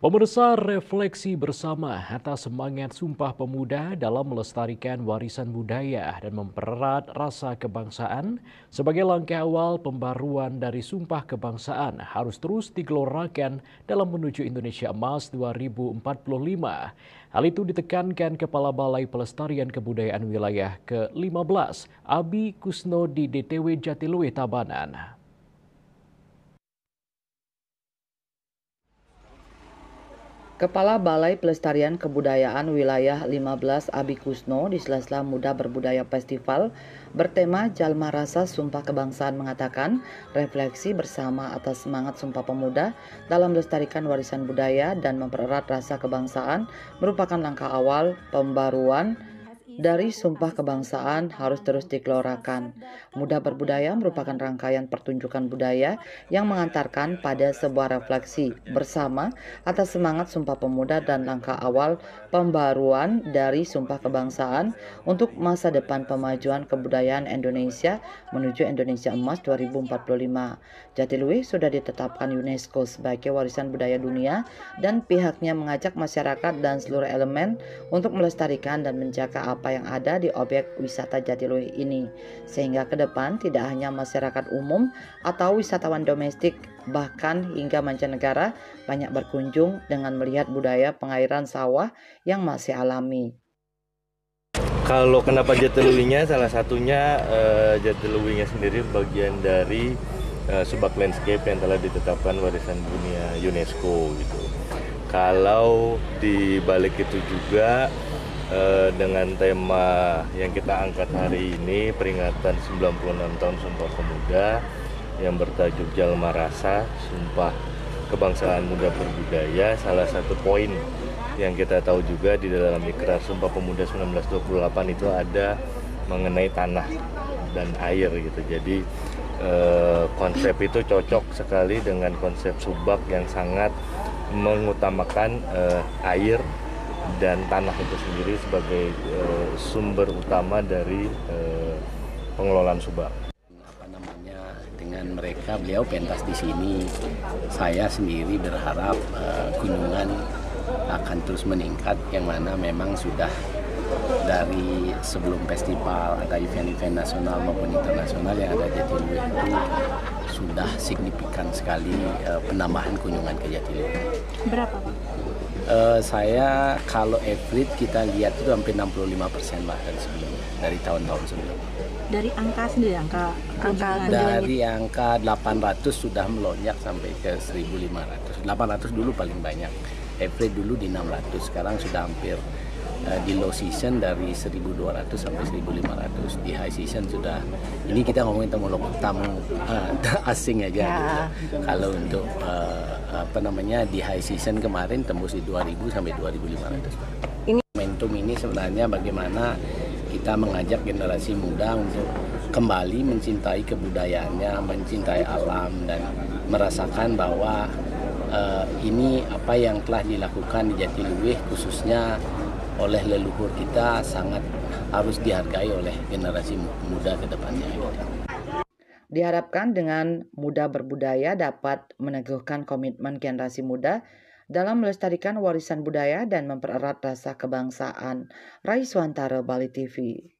Pemirsa, refleksi bersama atas semangat Sumpah Pemuda dalam melestarikan warisan budaya dan mempererat rasa kebangsaan sebagai langkah awal pembaruan dari Sumpah Kebangsaan harus terus digelorakan dalam menuju Indonesia Emas 2045. Hal itu ditekankan Kepala Balai Pelestarian Kebudayaan Wilayah ke-15, Abi Kusno di DTW Jatiluwe, Tabanan. Kepala Balai Pelestarian Kebudayaan Wilayah 15 Abi Kusno di Sela-Sela Muda Berbudaya Festival bertema Jalma Rasa Sumpah Kebangsaan mengatakan refleksi bersama atas semangat Sumpah Pemuda dalam melestarikan warisan budaya dan mempererat rasa kebangsaan merupakan langkah awal pembaruan dari Sumpah Kebangsaan harus terus digelorakan. Muda Berbudaya merupakan rangkaian pertunjukan budaya yang mengantarkan pada sebuah refleksi bersama atas semangat Sumpah Pemuda dan langkah awal pembaruan dari Sumpah Kebangsaan untuk masa depan pemajuan kebudayaan Indonesia menuju Indonesia Emas 2045. Jatiluwe sudah ditetapkan UNESCO sebagai warisan budaya dunia dan pihaknya mengajak masyarakat dan seluruh elemen untuk melestarikan dan menjaga apa yang ada di objek wisata Jatiluwe ini, sehingga ke depan tidak hanya masyarakat umum atau wisatawan domestik, bahkan hingga mancanegara banyak berkunjung dengan melihat budaya pengairan sawah yang masih alami. Kalau kenapa Jatiluwe-nya, salah satunya Jatiluwe-nya sendiri bagian dari Subak Landscape yang telah ditetapkan warisan dunia UNESCO gitu. Kalau di balik itu juga dengan tema yang kita angkat hari ini, peringatan 96 tahun Sumpah Pemuda yang bertajuk Jalma Rasa Sumpah Kebangsaan Muda Berbudaya, salah satu poin yang kita tahu juga di dalam Ikrar Sumpah Pemuda 1928 itu ada mengenai tanah dan air gitu. Jadi konsep itu cocok sekali dengan konsep Subak yang sangat mengutamakan air dan tanah itu sendiri sebagai sumber utama dari pengelolaan Subak. Dengan mereka, beliau pentas di sini. Saya sendiri berharap kunjungan akan terus meningkat, yang mana memang sudah dari sebelum festival ada event-event nasional maupun internasional yang ada Jatiluwe itu sudah signifikan sekali penambahan kunjungan ke Jatiluwe. Berapa, Pak? Saya kalau average kita lihat itu hampir 65% bahkan sebelumnya, dari tahun-tahun sebelumnya. Dari angka sendiri, angka dari angka 800 sudah melonjak sampai ke 1.500. 800 dulu paling banyak, average dulu di 600, sekarang sudah hampir di low season dari 1.200 sampai 1.500, di high season sudah, ini kita ngomongin tamu asing aja gitu. Kalau untuk di high season kemarin tembus di 2.000 sampai 2.500. Ini momentum ini sebenarnya bagaimana kita mengajak generasi muda untuk kembali mencintai kebudayaannya, mencintai alam, dan merasakan bahwa ini apa yang telah dilakukan di Jatiluwe khususnya oleh leluhur kita sangat harus dihargai oleh generasi muda ke depannya. Diharapkan dengan Muda Berbudaya dapat meneguhkan komitmen generasi muda dalam melestarikan warisan budaya dan mempererat rasa kebangsaan. Raiswantara, Bali TV.